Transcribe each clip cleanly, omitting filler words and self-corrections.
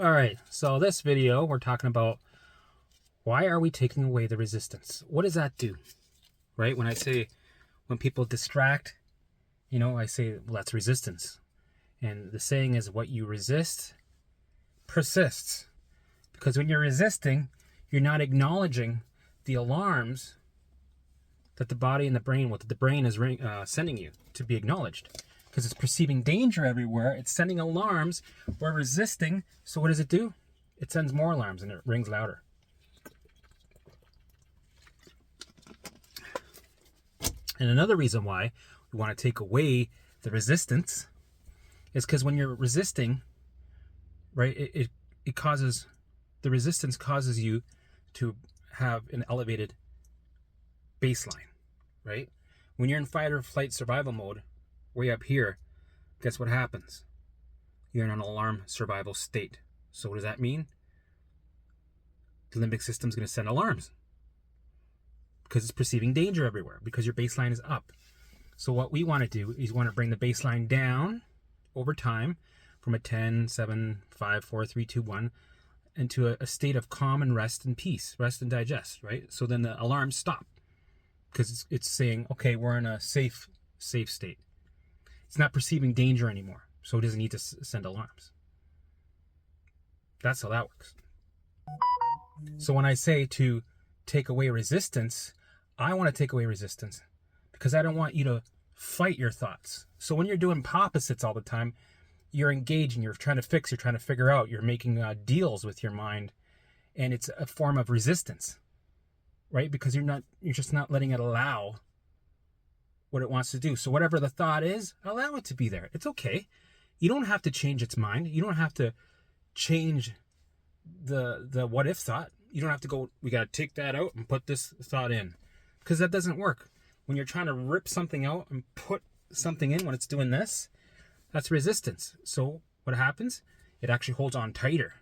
All right, so this video we're talking about why are we taking away the resistance? What does that do? Right? When people distract, I say, well, that's resistance. And the saying is what you resist persists. Because when you're resisting, you're not acknowledging the alarms that the body and the brain is sending you to be acknowledged. Because it's perceiving danger everywhere. It's sending alarms. We're resisting. So what does it do? It sends more alarms and it rings louder. And another reason why we want to take away the resistance is because when you're resisting, right, it causes, the resistance causes you to have an elevated baseline, right? When you're in fight or flight survival mode, way up here, guess what happens? You're in an alarm survival state. So what does that mean? The limbic system's going to send alarms because it's perceiving danger everywhere because your baseline is up. So what we want to do is want to bring the baseline down over time from a 10, 7, 5, 4, 3, 2, 1 into a state of calm and rest and peace, rest and digest, right? So then the alarms stop because it's saying, okay, we're in a safe state. It's not perceiving danger anymore, so it doesn't need to send alarms. That's how that works. So when I say to take away resistance, I want to take away resistance because I don't want you to fight your thoughts. So when you're doing opposites all the time, you're engaging, you're trying to fix, you're trying to figure out, you're making deals with your mind, and it's a form of resistance, right? Because you're just not letting it allow what it wants to do. So whatever the thought is, allow it to be there. It's okay. You don't have to change its mind. You don't have to change the what if thought. You don't have to go, we got to take that out and put this thought in, because that doesn't work. When you're trying to rip something out and put something in when it's doing this, that's resistance. So what happens? It actually holds on tighter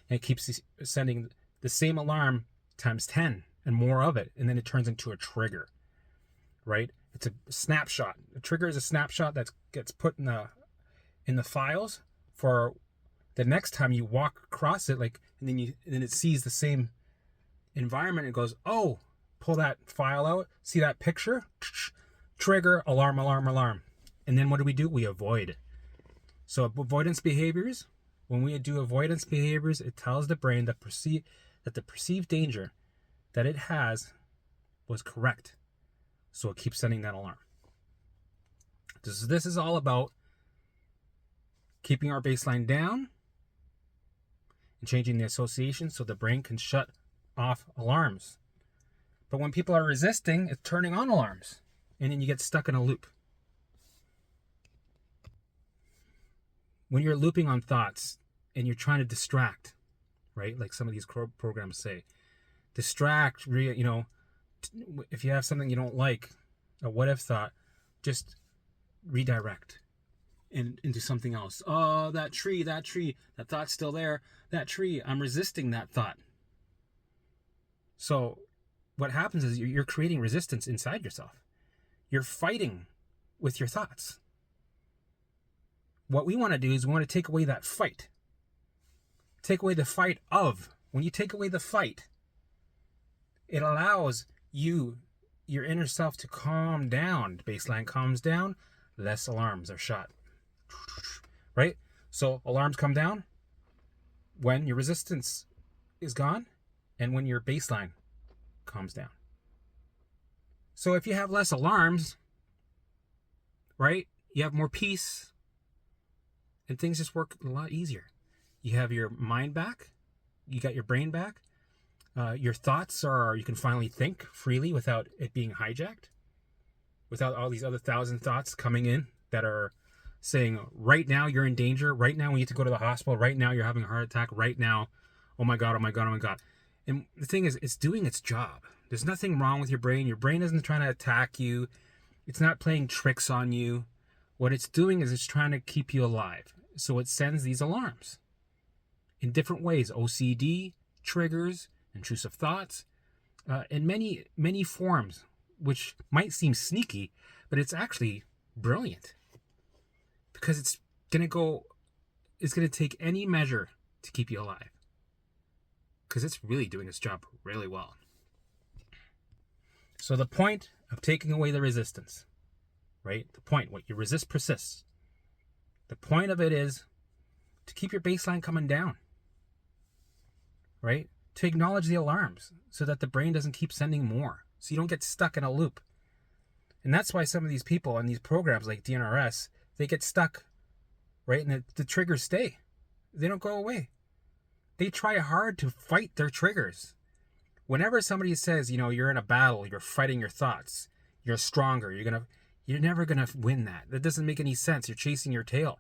and it keeps sending the same alarm times 10 and more of it. And then it turns into a trigger, right? It's a snapshot. A trigger is a snapshot that gets put in the files for the next time you walk across it, and then it sees the same environment and goes, oh, pull that file out, see that picture, trigger, alarm, alarm, alarm. And then what do? We avoid. So avoidance behaviors, when we do avoidance behaviors, it tells the brain that the perceived danger that it has was correct. So it keeps sending that alarm. This is all about keeping our baseline down and changing the association so the brain can shut off alarms. But when people are resisting, it's turning on alarms. And then you get stuck in a loop. When you're looping on thoughts and you're trying to distract, right? Like some of these programs say, distract, if you have something you don't like, a what if thought, just redirect into something else. Oh, that tree, that thought's still there. That tree, I'm resisting that thought. So what happens is you're creating resistance inside yourself. You're fighting with your thoughts. What we want to do is we want to take away that fight. Take away the fight of. When you take away the fight, it allows your inner self to calm down. The baseline calms down, less alarms are shot. Right? So alarms come down when your resistance is gone and when your baseline calms down. So if you have less alarms, right, you have more peace and things just work a lot easier. You have your mind back. You got your brain back. Your thoughts you can finally think freely without it being hijacked, without all these other 1,000 thoughts coming in that are saying, right now you're in danger, right now we need to go to the hospital, right now you're having a heart attack, right now, oh my God, oh my God, oh my God. And the thing is, it's doing its job. There's nothing wrong with your brain. Your brain isn't trying to attack you. It's not playing tricks on you. What it's doing is it's trying to keep you alive. So it sends these alarms in different ways. OCD, triggers, intrusive thoughts, in many, many forms, which might seem sneaky, but it's actually brilliant because it's going to take any measure to keep you alive. Because it's really doing its job really well. So the point of taking away the resistance, right? The point, what you resist persists. The point of it is to keep your baseline coming down, right? To acknowledge the alarms so that the brain doesn't keep sending more. So you don't get stuck in a loop. And that's why some of these people on these programs like DNRS, they get stuck, right? And the triggers stay. They don't go away. They try hard to fight their triggers. Whenever somebody says, you're in a battle, you're fighting your thoughts, you're stronger, you're never gonna win that. That doesn't make any sense. You're chasing your tail.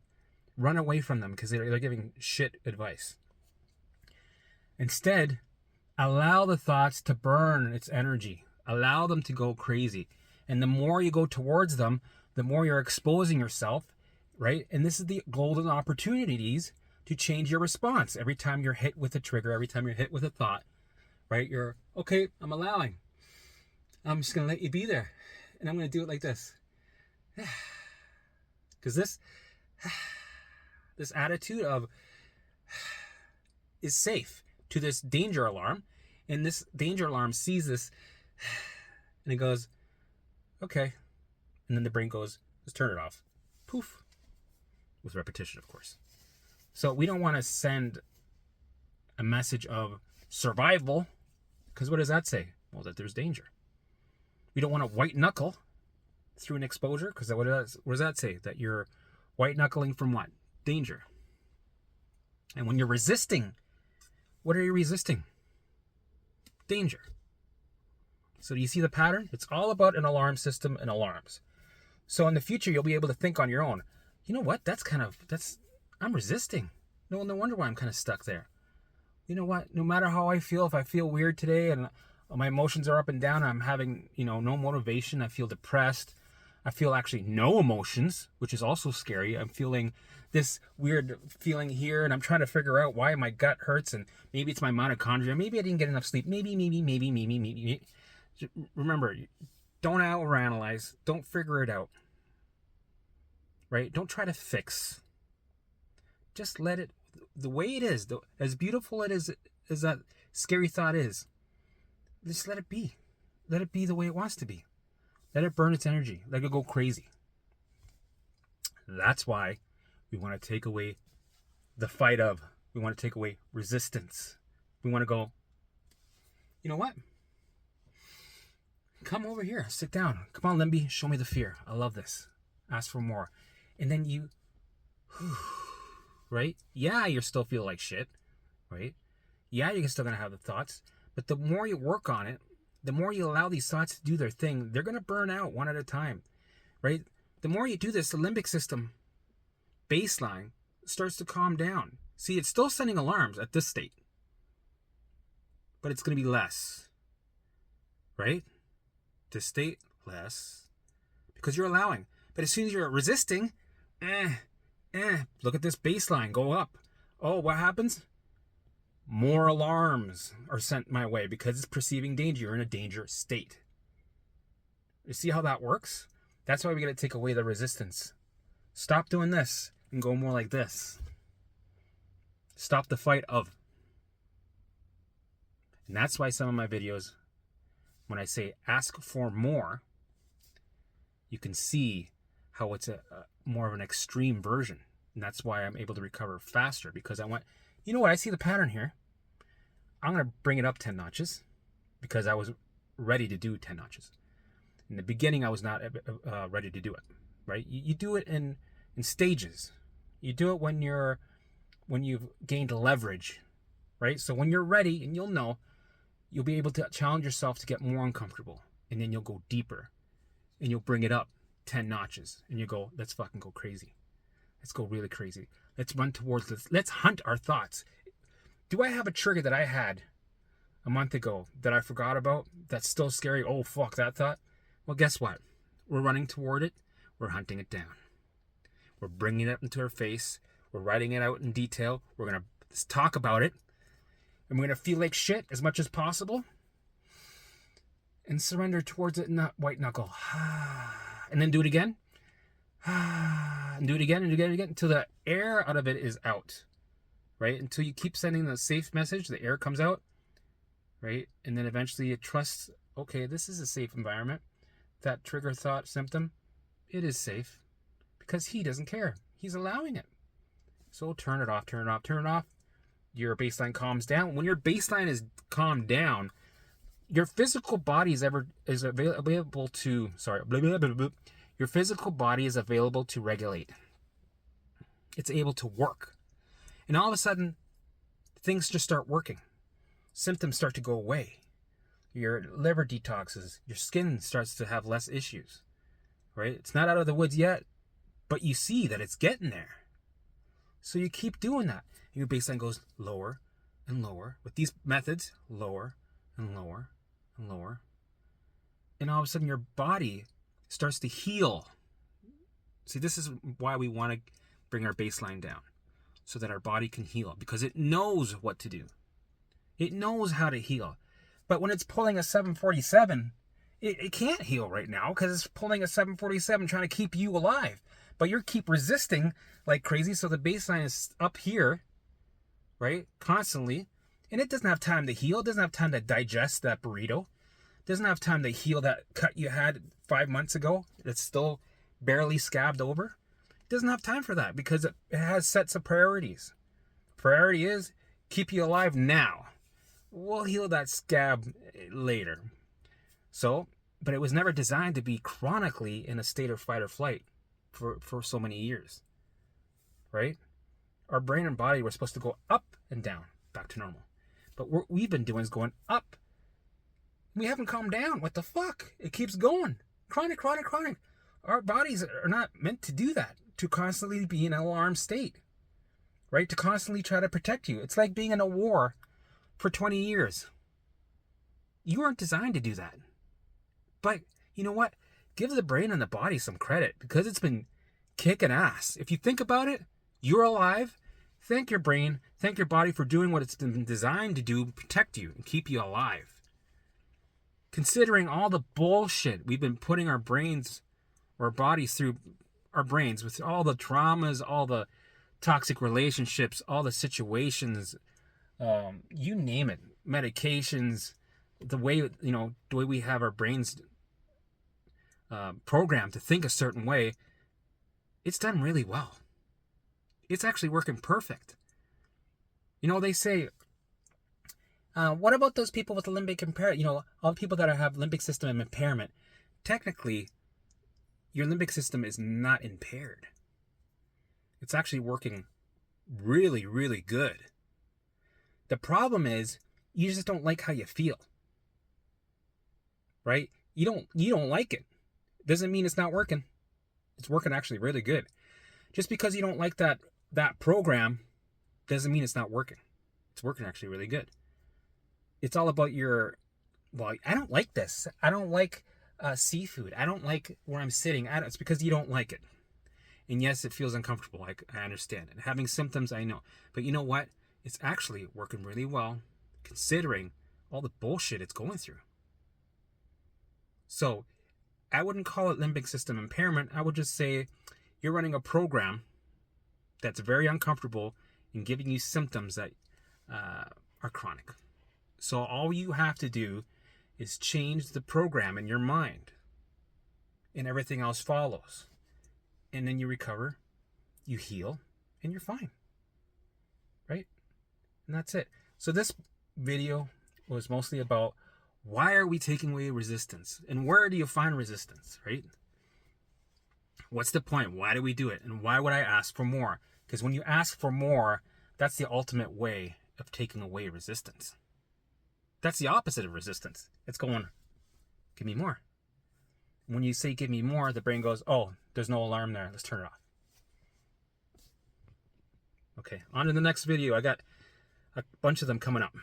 Run away from them because they're giving shit advice. Instead, allow the thoughts to burn its energy. Allow them to go crazy. And the more you go towards them, the more you're exposing yourself, right? And this is the golden opportunities to change your response. Every time you're hit with a trigger, every time you're hit with a thought, right? You're, okay, I'm allowing. I'm just going to let you be there. And I'm going to do it like this. Because this attitude of is safe to this danger alarm. And this danger alarm sees this and it goes, okay. And then the brain goes, let's turn it off. Poof. With repetition, of course. So we don't want to send a message of survival, because what does that say? Well, that there's danger. We don't want to white knuckle through an exposure, because what does that say? That you're white knuckling from what? Danger. And when you're resisting, what are you resisting? Danger. So do you see the pattern? It's all about an alarm system and alarms. So in the future, you'll be able to think on your own. You know what? I'm resisting. No wonder why I'm kind of stuck there. You know what? No matter how I feel, if I feel weird today and my emotions are up and down, I'm having, no motivation. I feel depressed. I feel actually no emotions, which is also scary. I'm feeling this weird feeling here, and I'm trying to figure out why my gut hurts, and maybe it's my mitochondria. Maybe I didn't get enough sleep. Maybe. Remember, don't overanalyze. Don't figure it out. Right? Don't try to fix. Just let it, the way it is, as beautiful it is as that scary thought is, just let it be. Let it be the way it wants to be. Let it burn its energy. Let it go crazy. That's why we want to take away the fight of. We want to take away resistance. We want to go, you know what? Come over here. Sit down. Come on, Limby. Show me the fear. I love this. Ask for more. And then you, right? Yeah, you're still feel like shit, right? Yeah, you're still going to have the thoughts. But the more you work on it, the more you allow these thoughts to do their thing, they're going to burn out one at a time, right? The more you do this, the limbic system baseline starts to calm down. See, it's still sending alarms at this state, but it's going to be less, right? This state, less, because you're allowing. But as soon as you're resisting, look at this baseline, go up. Oh, what happens? More alarms are sent my way because it's perceiving danger. You're in a danger state. You see how that works? That's why we got to take away the resistance. Stop doing this and go more like this. Stop the fight of. And that's why some of my videos, when I say ask for more, you can see how it's a more of an extreme version. And that's why I'm able to recover faster, because I want, you know what, I see the pattern here. I'm going to bring it up 10 notches because I was ready to do 10 notches. In the beginning, I was not ready to do it, right? You do it in stages. You do it when you've gained leverage, right? So when you're ready, and you'll be able to challenge yourself to get more uncomfortable, and then you'll go deeper, and you'll bring it up 10 notches, and you go, let's fucking go crazy. Let's go really crazy. Let's run towards this. Let's hunt our thoughts. Do I have a trigger that I had a month ago that I forgot about that's still scary? Oh, fuck that thought. Well, guess what? We're running toward it. We're hunting it down. We're bringing it up into our face. We're writing it out in detail. We're going to talk about it. And we're going to feel like shit as much as possible. And surrender towards it and not white knuckle. And then do it again. And do it again and do it again until the air out of it is out. right? Until you keep sending the safe message, the air comes out, right? And then eventually it trusts, okay, this is a safe environment. That trigger thought symptom, it is safe because he doesn't care. He's allowing it. So turn it off, turn it off, turn it off. Your baseline calms down. When your baseline is calmed down, your physical body is available to, your physical body is available to regulate. It's able to work. And all of a sudden, things just start working. Symptoms start to go away. Your liver detoxes. Your skin starts to have less issues. Right? It's not out of the woods yet, but you see that it's getting there. So you keep doing that. Your baseline goes lower and lower. With these methods, lower and lower and lower. And all of a sudden your body starts to heal. See, this is why we want to bring our baseline down. So that our body can heal. Because it knows what to do. It knows how to heal. But when it's pulling a 747, it can't heal right now because it's pulling a 747 trying to keep you alive. But you keep resisting like crazy, so the baseline is up here, right? Constantly. And it doesn't have time to heal. It doesn't have time to digest that burrito. It doesn't have time to heal that cut you had 5 months ago that's still barely scabbed over. It doesn't have time for that because it has sets of priorities. Priority is keep you alive now. We'll heal that scab later. So, but it was never designed to be chronically in a state of fight or flight for so many years. Right? Our brain and body were supposed to go up and down, back to normal. But what we've been doing is going up. We haven't calmed down. What the fuck? It keeps going. Chronic, chronic, chronic. Our bodies are not meant to do that, to constantly be in an alarm state. Right? To constantly try to protect you. It's like being in a war for 20 years. You weren't designed to do that. But you know what? Give the brain and the body some credit because it's been kicking ass. If you think about it, you're alive. Thank your brain, thank your body for doing what it's been designed to do, protect you and keep you alive. Considering all the bullshit we've been putting our brains or our bodies through, our brains with all the traumas, all the toxic relationships, all the situations, you name it, medications, the way we have our brains programmed to think a certain way, it's done really well. It's actually working perfect. They say, what about those people with the limbic impairment? All the people that have limbic system impairment. Technically, your limbic system is not impaired. It's actually working really, really good. The problem is you just don't like how you feel. Right? You don't like it. Doesn't mean it's not working. It's working actually really good. Just because you don't like that program doesn't mean it's not working. It's working actually really good. It's all about I don't like this. I don't like seafood. I don't like where I'm sitting. It's because you don't like it. And yes, it feels uncomfortable. I understand it. Having symptoms, I know. But you know what? It's actually working really well considering all the bullshit it's going through. So I wouldn't call it limbic system impairment. I would just say you're running a program that's very uncomfortable and giving you symptoms that are chronic. So all you have to do is change the program in your mind and everything else follows. And then you recover, you heal, and you're fine. Right? And that's it. So this video was mostly about why are we taking away resistance? And where do you find resistance, right? What's the point? Why do we do it? And why would I ask for more? Because when you ask for more, that's the ultimate way of taking away resistance. That's the opposite of resistance. It's going, give me more. When you say give me more, the brain goes, oh, there's no alarm there. Let's turn it off. Okay, on to the next video. I got a bunch of them coming up.